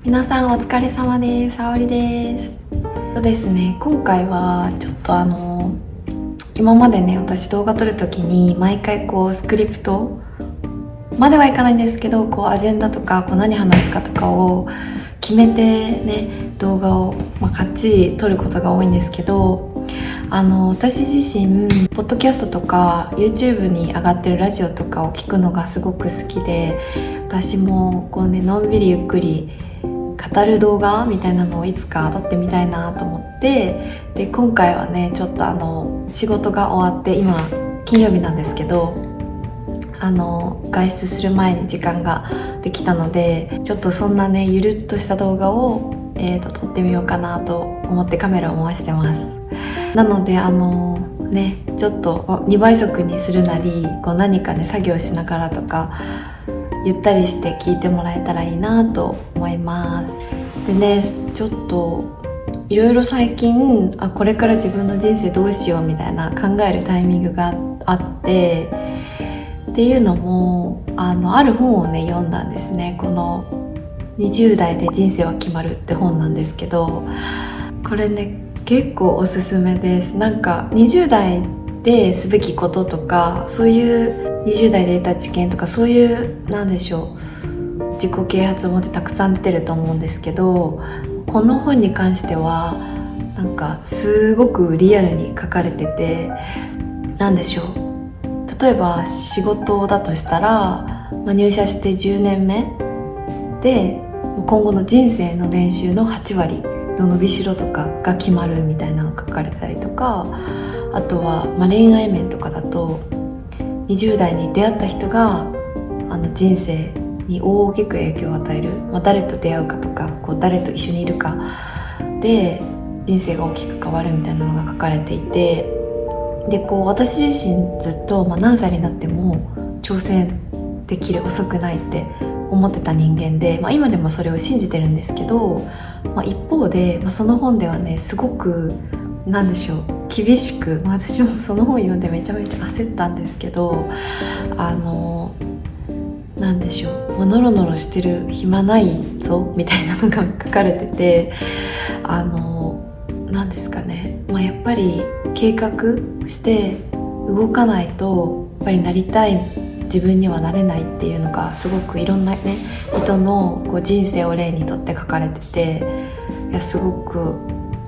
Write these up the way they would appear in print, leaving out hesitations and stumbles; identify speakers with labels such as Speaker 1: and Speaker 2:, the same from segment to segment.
Speaker 1: 皆さんお疲れ様です。沙織です。そうですね、今回はちょっと今までね、私動画撮るときに毎回スクリプトまではいかないんですけど、アジェンダとか何話すかとかを決めてね、動画を、かっちり撮ることが多いんですけど、私自身ポッドキャストとか YouTube に上がってるラジオとかを聞くのがすごく好きで、私ものんびりゆっくり語る動画みたいなのをいつか撮ってみたいなと思って、で今回はね、ちょっと仕事が終わって、今金曜日なんですけど、外出する前に時間ができたので、ちょっとそんなね、ゆるっとした動画を、撮ってみようかなと思ってカメラを回してます。なのでちょっと2倍速にするなり、何かね作業しながらとかゆったりして聞いてもらえたらいいなと思います。でね、ちょっといろいろ最近これから自分の人生どうしようみたいな考えるタイミングがあって、っていうのもある本をね読んだんですね。この20代で人生は決まるって本なんですけど、これね結構おすすめです。なんか20代ですべきこととか、そういう20代で得た知見とか、そういう自己啓発本ってたくさん出てると思うんですけど、この本に関してはなんかすごくリアルに書かれてて、例えば仕事だとしたら、入社して10年目で今後の人生の年収の8割の伸びしろとかが決まるみたいなのが書かれてたりとか、あとは、恋愛面とかだと20代に出会った人が人生に大きく影響を与える、誰と出会うかとか誰と一緒にいるかで人生が大きく変わるみたいなのが書かれていて、で私自身ずっと、何歳になっても挑戦できる、遅くないって思ってた人間で、今でもそれを信じてるんですけど、一方で、その本ではねすごく厳しく、私もその本読んでめちゃめちゃ焦ったんですけど、ノロノロしてる暇ないぞみたいなのが書かれてて、やっぱり計画して動かないとやっぱりなりたい自分にはなれないっていうのが、すごくいろんなね人の人生を例にとって書かれてて、いやすごく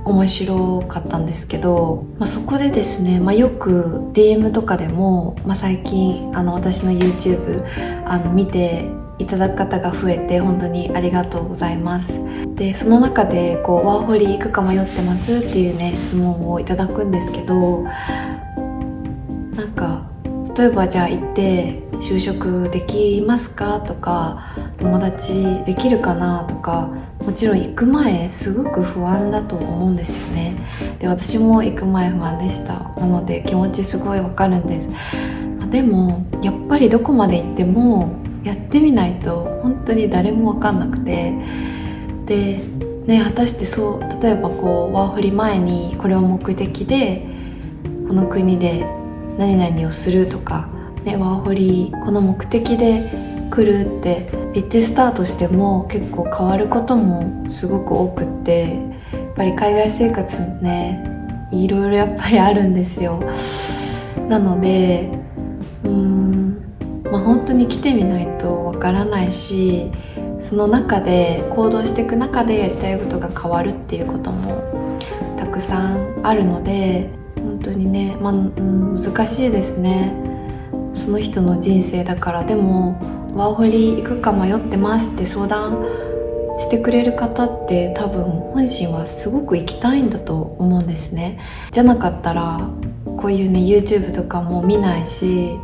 Speaker 1: 面白かったんですけど、そこでですね、よく DM とかでも、最近私の YouTube 見ていただく方が増えて本当にありがとうございます。でその中でワーホリ行くか迷ってますっていうね質問をいただくんですけど、例えばじゃあ行って就職できますかとか、友達できるかなとか、もちろん行く前すごく不安だと思うんですよね。で私も行く前不安でした。なので気持ちすごいわかるんです。でもやっぱりどこまで行ってもやってみないと本当に誰もわかんなくて、でね、果たして例えばワーホリ前にこれを目的でこの国で何々をするとか、ワーホリこの目的で来るって言ってスタートしても結構変わることもすごく多くって、やっぱり海外生活ねいろいろやっぱりあるんですよ。なので本当に来てみないとわからないし、その中で行動していく中でやりたいことが変わるっていうこともたくさんあるので、本当にね、難しいですね。その人の人生だから。でもワーホリ行くか迷ってますって相談してくれる方って多分本心はすごく行きたいんだと思うんですね。じゃなかったらこういうね YouTube とかも見ないし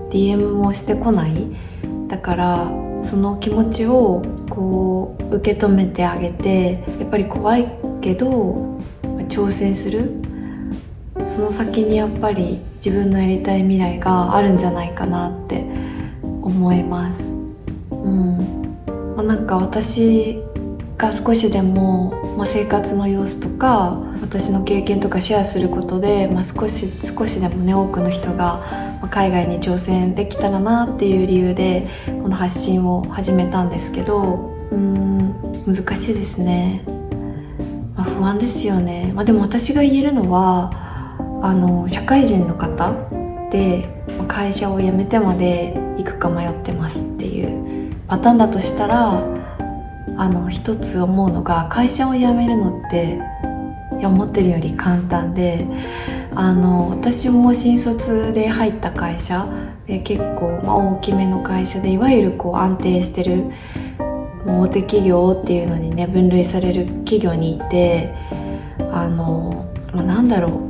Speaker 1: DM もしてこない。だからその気持ちを受け止めてあげて、やっぱり怖いけど挑戦する、その先にやっぱり自分のやりたい未来があるんじゃないかなって思います。私が少しでも、生活の様子とか私の経験とかシェアすることで、少しでもね多くの人が海外に挑戦できたらなっていう理由でこの発信を始めたんですけど、難しいですね。不安ですよね。でも私が言えるのは社会人の方で会社を辞めてまで行くか迷ってますっていうパターンだとしたら、一つ思うのが、会社を辞めるのって思ってるより簡単で、私も新卒で入った会社で結構、大きめの会社で、いわゆる安定してる大手企業っていうのにね分類される企業にいて、なんだろ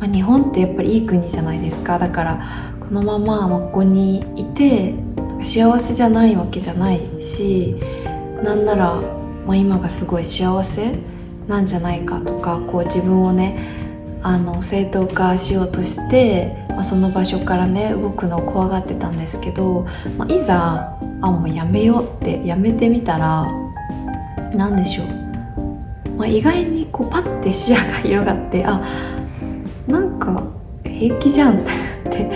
Speaker 1: う、日本ってやっぱりいい国じゃないですか。だからこのままここにいて幸せじゃないわけじゃないし、なんなら、今がすごい幸せなんじゃないかとか、自分をね正当化しようとして、その場所からね動くのを怖がってたんですけど、いざもうやめようってやめてみたら、なんでしょう、意外にパッて視野が広がって、なんか平気じゃんって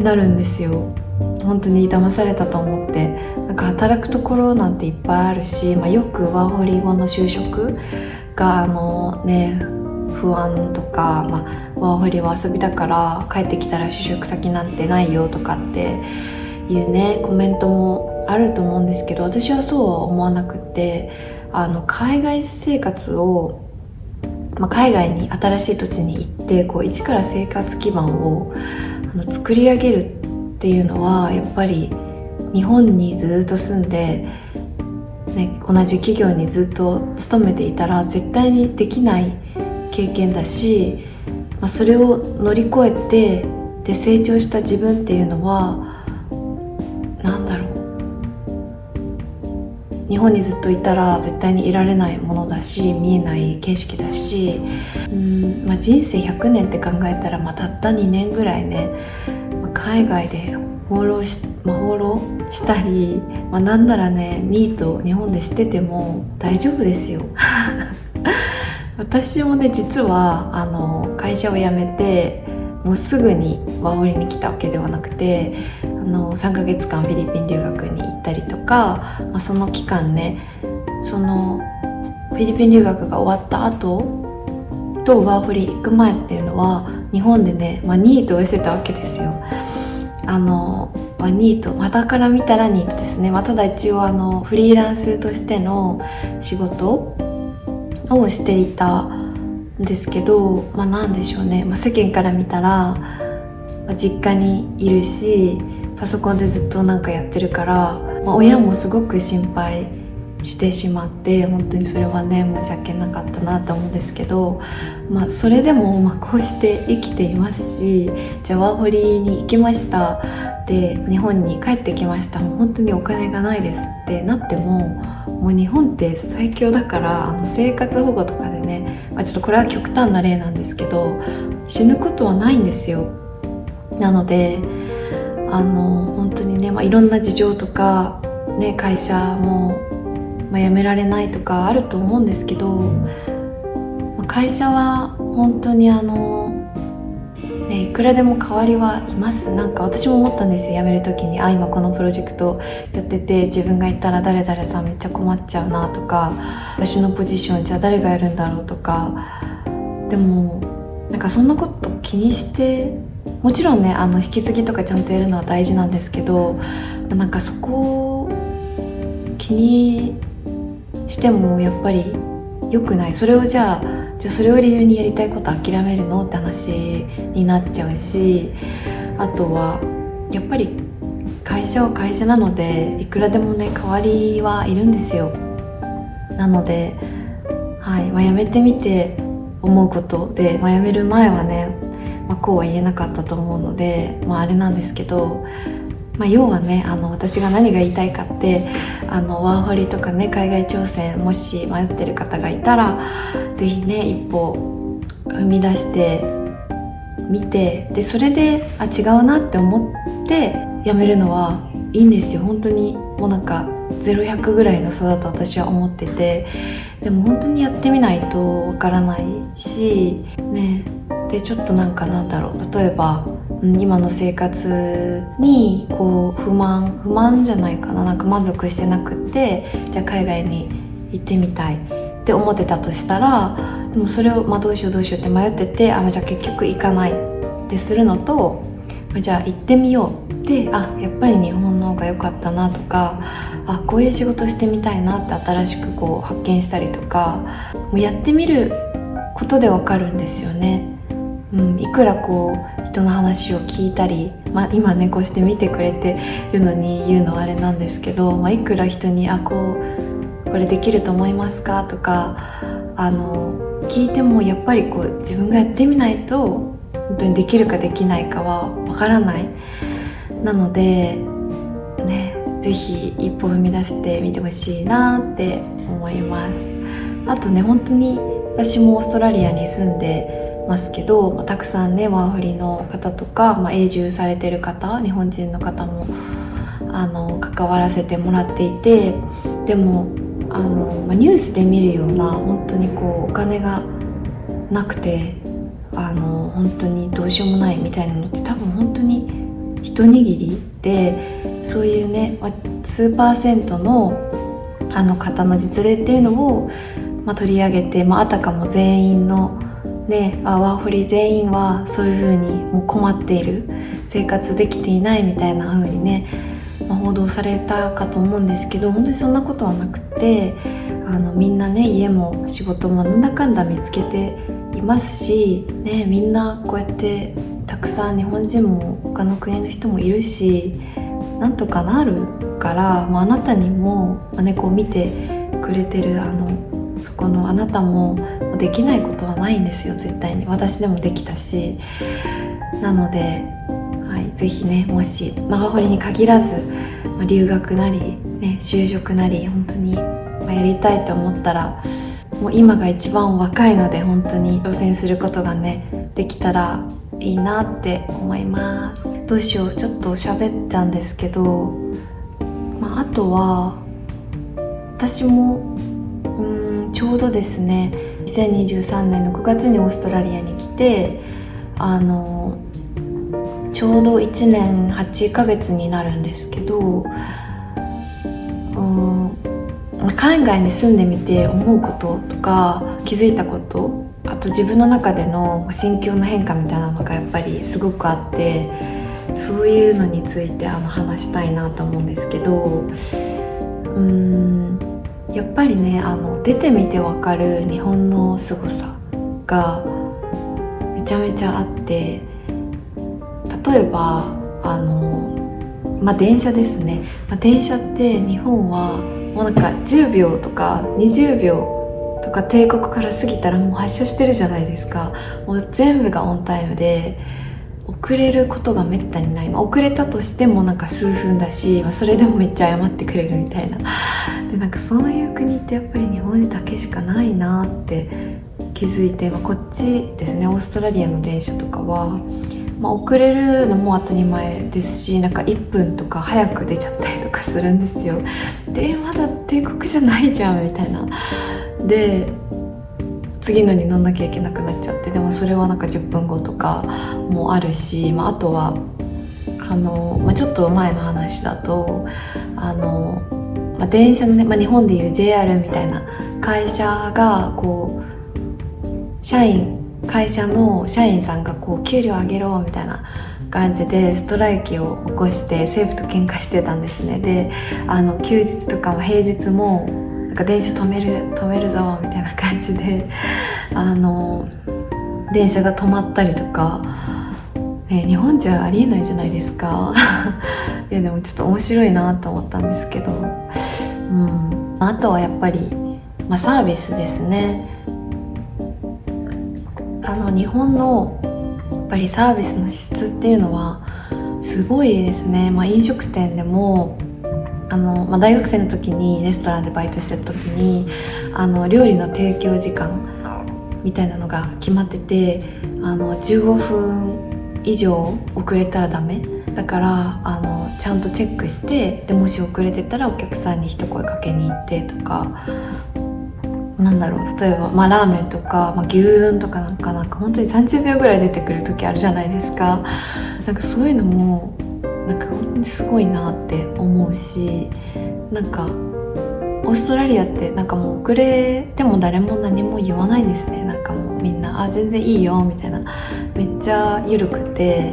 Speaker 1: なるんですよ。本当に騙されたと思って。なんか働くところなんていっぱいあるし、よくワーホリ後の就職が不安とか、ワーホリは遊びだから帰ってきたら就職先なんてないよとかっていうねコメントもあると思うんですけど、私はそうは思わなくって、海外生活を、海外に新しい土地に行って一から生活基盤を作り上げるっていうのは、やっぱり日本にずっと住んで、同じ企業にずっと勤めていたら絶対にできない経験だし、それを乗り越えてで成長した自分っていうのは、なんだろう、日本にずっといたら絶対にいられないものだし、見えない景色だし、人生100年って考えたら、たった2年ぐらいね、海外で放浪したり、なんならねニート日本でしてても大丈夫ですよ私もね実は会社を辞めてもうすぐにワーホリに来たわけではなくて、3ヶ月間フィリピン留学に行ったりとか、その期間ね、そのフィリピン留学が終わった後とワーホリ行く前っていうのは日本でね、ニートをしてたわけですよ。ニート、傍から見たらニートですね。ただ一応フリーランスとしての仕事をしていたんですけど、なんでしょうね、世間から見たら、実家にいるしパソコンでずっとなんかやってるから、親もすごく心配してしまって、本当にそれはね申し訳なかったなと思うんですけど、それでもこうして生きていますし、じゃあワーホリに行きました、で日本に帰ってきました、もう本当にお金がないですってなっても、もう日本って最強だから、生活保護とかでね、ちょっとこれは極端な例なんですけど、死ぬことはないんですよ。なので本当にね、いろんな事情とかね、会社も辞められないとかあると思うんですけど、会社は本当にいくらでも代わりはいます。なんか私も思ったんですよ、辞める時に。今このプロジェクトやってて、自分が行ったら誰々さんめっちゃ困っちゃうなとか、私のポジションじゃあ誰がやるんだろうとか。でもなんかそんなこと気にして、もちろんね引き継ぎとかちゃんとやるのは大事なんですけど、なんかそこを気にしてもやっぱり良くない。それをじゃあそれを理由にやりたいこと諦めるのって話になっちゃうし、あとはやっぱり会社は会社なので、いくらでもね代わりはいるんですよ。なので、辞めてみて思うことで、辞める前はね、こうは言えなかったと思うので、あれなんですけど、要はね私が何が言いたいかって、ワーホリとかね海外挑戦もし迷ってる方がいたら、ぜひね一歩踏み出してみて、でそれで違うなって思ってやめるのはいいんですよ。本当にもうなんか0-100ぐらいの差だと私は思ってて、でも本当にやってみないとわからないしね。でちょっとなんだろう、例えば今の生活に不満じゃないかな、なんか満足してなくって、じゃあ海外に行ってみたいって思ってたとしたら、でもそれを、どうしようって迷ってて、じゃあ結局行かないってするのと、じゃあ行ってみようで、やっぱり日本の方が良かったなとか、こういう仕事してみたいなって新しく発見したりとか、もうやってみることでわかるんですよね。いくら人の話を聞いたり、今ねこうして見てくれてるのに言うのはあれなんですけど、いくら人にこれできると思いますかとか聞いても、やっぱり自分がやってみないと本当にできるかできないかはわからない。なのでね、ぜひ一歩踏み出してみてほしいなって思います。あとね、本当に私もオーストラリアに住んでますけど、たくさんねワーホリの方とか、永住されてる方、日本人の方も関わらせてもらっていて、でもニュースで見るような本当にお金がなくて本当にどうしようもないみたいなのって、多分本当に一握りで、そういうね数パーセントの方の実例っていうのを、取り上げて、あたかも全員のね、ワーホリ全員はそういう風にもう困っている、生活できていないみたいな風にね、報道されたかと思うんですけど、本当にそんなことはなくて、みんなね家も仕事もなんだかんだ見つけていますし、ね、みんなこうやってたくさん日本人も他の国の人もいるし、なんとかなるから、あなたにも、見てくれてるそこのあなたもできないことはないんですよ、絶対に。私でもできたし。なので、ぜひね、もしワーホリに限らず、留学なり、就職なり本当に、やりたいと思ったら、もう今が一番若いので、本当に挑戦することがねできたらいいなって思います。どうしよう、ちょっと喋ったんですけど、あとは私もちょうどですね2023年6月にオーストラリアに来て、ちょうど1年8ヶ月になるんですけど、海外に住んでみて思うこととか気づいたこと、あと自分の中での心境の変化みたいなのがやっぱりすごくあって、そういうのについて話したいなと思うんですけど、やっぱりね出てみてわかる日本の凄さがめちゃめちゃあって、例えば電車ですね。電車って日本はもう10秒とか20秒とか定刻から過ぎたらもう発車してるじゃないですか。もう全部がオンタイムで、遅れることがめったにない。遅れたとしても数分だし、それでもめっちゃ謝ってくれるみたいな。でそういう国ってやっぱり日本だけしかないなって気づいて、こっちですね、オーストラリアの電車とかは、遅れるのも当たり前ですし、1分とか早く出ちゃったりとかするんですよ。でまだ定刻じゃないじゃんみたいな。で次のに乗んなきゃいけなくなっちゃって、でもそれは10分後とかもあるし、あとはちょっと前の話だと電車のね、日本でいう JR みたいな会社が会社の社員さんが給料上げろみたいな感じでストライキを起こして政府と喧嘩してたんですね。で休日とかも平日も電車止めるぞみたいな感じで電車が止まったりとか、日本じゃありえないじゃないですかいやでもちょっと面白いなと思ったんですけど、あとはやっぱり、サービスですね。日本のやっぱりサービスの質っていうのはすごいですね。飲食店でも大学生の時にレストランでバイトしてた時に料理の提供時間みたいなのが決まってて、15分以上遅れたらダメだからちゃんとチェックして、でもし遅れてたらお客さんに一声かけに行ってとか、例えば、ラーメンとか、牛丼とか本当に30秒ぐらい出てくる時あるじゃないですか。そういうのも本当にすごいなって思うし、オーストラリアってなんかもう遅れても誰も何も言わないんですね。なんかもうみんな全然いいよみたいな、めっちゃ緩くて、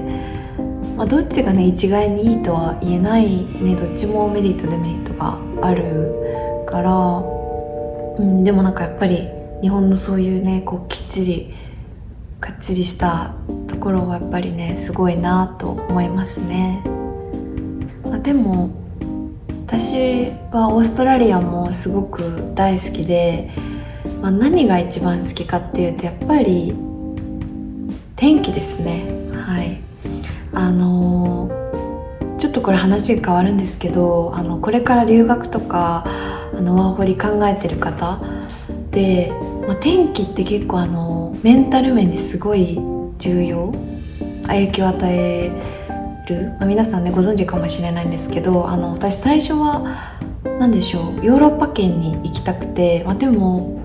Speaker 1: どっちがね一概にいいとは言えないね。どっちもメリットデメリットがあるから、でもなんかやっぱり日本のそういうねこうきっちりかっちりしたところはやっぱりねすごいなと思いますね。でも私はオーストラリアもすごく大好きで、何が一番好きかっていうとやっぱり天気ですね。はい。ちょっとこれ話が変わるんですけど、これから留学とかワーホリ考えてる方で、天気って結構メンタル面にすごい重要影響を与える、皆さんねご存知かもしれないんですけど、私最初は何でしょう、ヨーロッパ圏に行きたくて、でも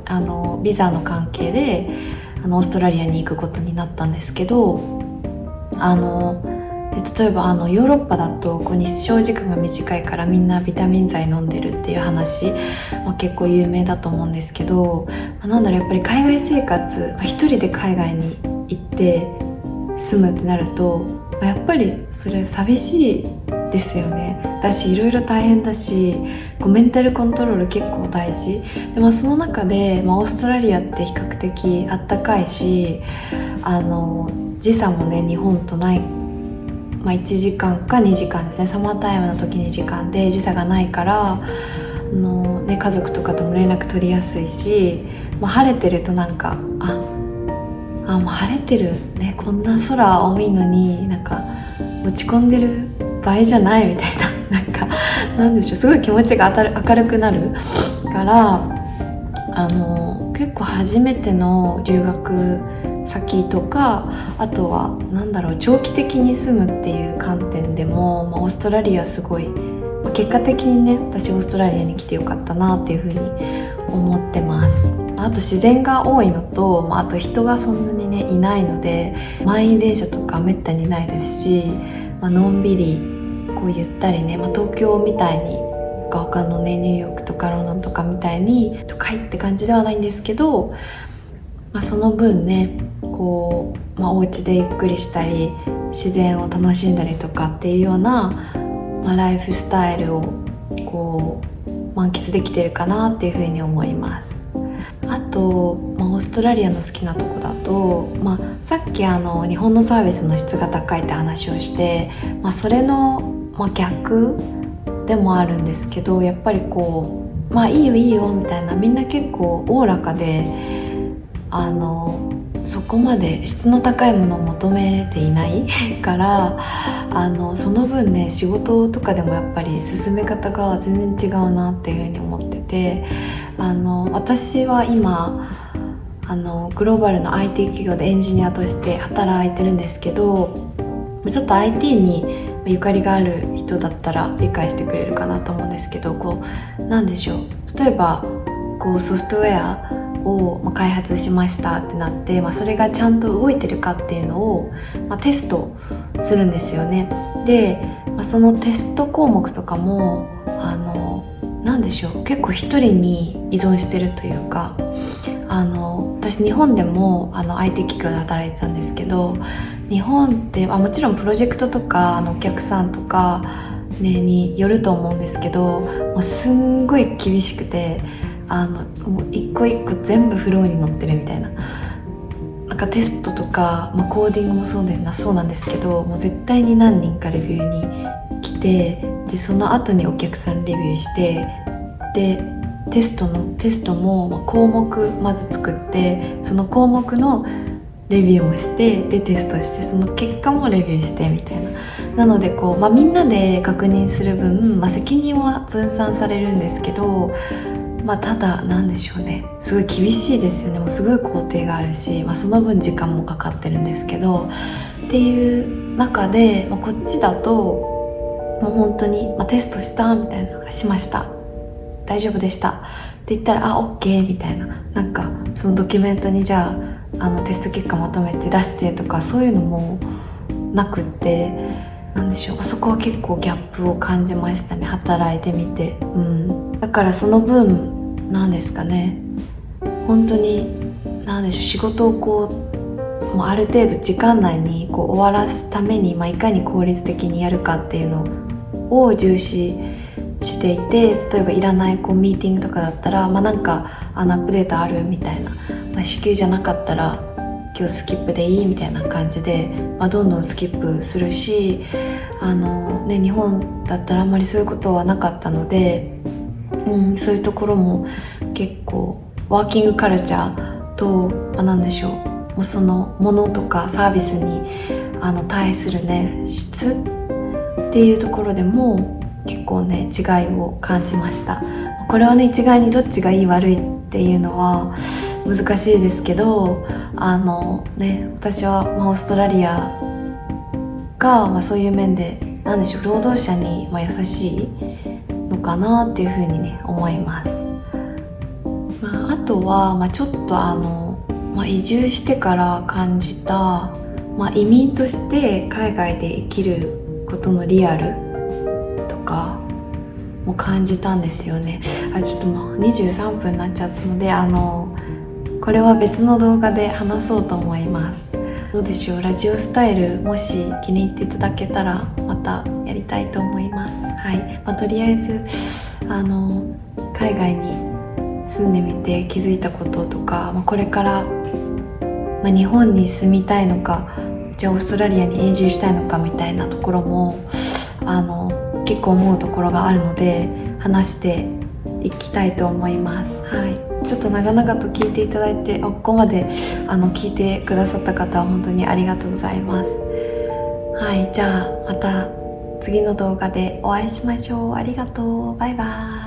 Speaker 1: ビザの関係でオーストラリアに行くことになったんですけど、例えばヨーロッパだとこう日照時間が短いからみんなビタミン剤飲んでるっていう話、結構有名だと思うんですけど、やっぱり海外生活、一人で海外に行って住むってなると、やっぱりそれ寂しいですよね。だしいろいろ大変だし、こうメンタルコントロール結構大事で、その中で、オーストラリアって比較的あったかいし、時差もね日本とない、1時間か2時間ですね。サマータイムの時2時間で時差がないから家族とかとも連絡取りやすいし、晴れてるとなんかもう晴れてるね、こんな空青いのになんか落ち込んでる場合じゃないみたいな、なんでしょう、すごい気持ちが明るくなるから結構初めての留学先とか、あとは長期的に住むっていう観点でも、オーストラリアすごい、結果的にね私オーストラリアに来てよかったなっていうふうに思ってます。あと自然が多いのと、あと人がそんなにねいないので、満員電車とかめったにないですし、のんびりこうゆったりね、東京みたいに他のねニューヨークとかロンドンとかみたいに都会って感じではないんですけど、その分ねこう、お家でゆっくりしたり自然を楽しんだりとかっていうような、ライフスタイルをこう満喫できてるかなっていうふうに思います。あと、オーストラリアの好きなとこだと、さっき日本のサービスの質が高いって話をして、それの、逆でもあるんですけど、やっぱりこういいよいいよみたいな、みんな結構おおらかでそこまで質の高いものを求めていないからその分ね仕事とかでもやっぱり進め方が全然違うなっていうふうに思ってて、私は今グローバルの IT 企業でエンジニアとして働いてるんですけど、ちょっと IT にゆかりがある人だったら理解してくれるかなと思うんですけど、なんでしょう、例えばソフトウェアを開発しましたってなって、それがちゃんと動いてるかっていうのを、テストするんですよね。で、そのテスト項目とかもなんでしょう、結構一人に依存してるというか、私日本でもIT 企業で働いてたんですけど、日本ってもちろんプロジェクトとかお客さんとか、によると思うんですけど、すんごい厳しくてもう一個一個全部フローに乗ってるみたいな、テストとか、コーディングもそうなんですけど、もう絶対に何人かレビューに来て、でその後にお客さんレビューして、でテストも項目まず作って、その項目のレビューもして、でテストして、その結果もレビューしてみたいな。なのでみんなで確認する分、責任は分散されるんですけど、ただなんでしょうね、すごい厳しいですよね。もうすごい工程があるし、その分時間もかかってるんですけど、っていう中で、こっちだともう本当に、テストしたみたいな、しました大丈夫でしたって言ったらOK みたいな、そのドキュメントにじゃあテスト結果まとめて出してとか、そういうのもなくって、なんでしょう、そこは結構ギャップを感じましたね、働いてみて。だからその分なんですかね、本当になんでしょう、仕事をもうある程度時間内に終わらすために、いかに効率的にやるかっていうのを重視していて、例えばいらないミーティングとかだったら、なんかアップデートあるみたいな、至急じゃなかったら今日スキップでいいみたいな感じで、どんどんスキップするし、日本だったらあんまりそういうことはなかったので、そういうところも結構ワーキングカルチャーと、なんでしょう、もうそのものとかサービスに対するね質っていうところでも結構ね違いを感じました。これはね一概にどっちがいい悪いっていうのは難しいですけど、私はオーストラリアが、そういう面でなんでしょう、労働者に優しいのかなっていうふうにね思います。あとは、ちょっと移住してから感じた、移民として海外で生きることのリアルとかも感じたんですよね。ちょっともう23分になっちゃったので、これは別の動画で話そうと思います。どうでしょう、ラジオスタイルもし気に入っていただけたらまたやりたいと思います。はい、とりあえず海外に住んでみて気づいたこととか、これから、日本に住みたいのか、じゃあオーストラリアに永住したいのかみたいなところも結構思うところがあるので話していきたいと思います。はい、ちょっと長々と聞いていただいて、ここまで聞いてくださった方は本当にありがとうございます。はい、じゃあまた次の動画でお会いしましょう。ありがとう。バイバイ。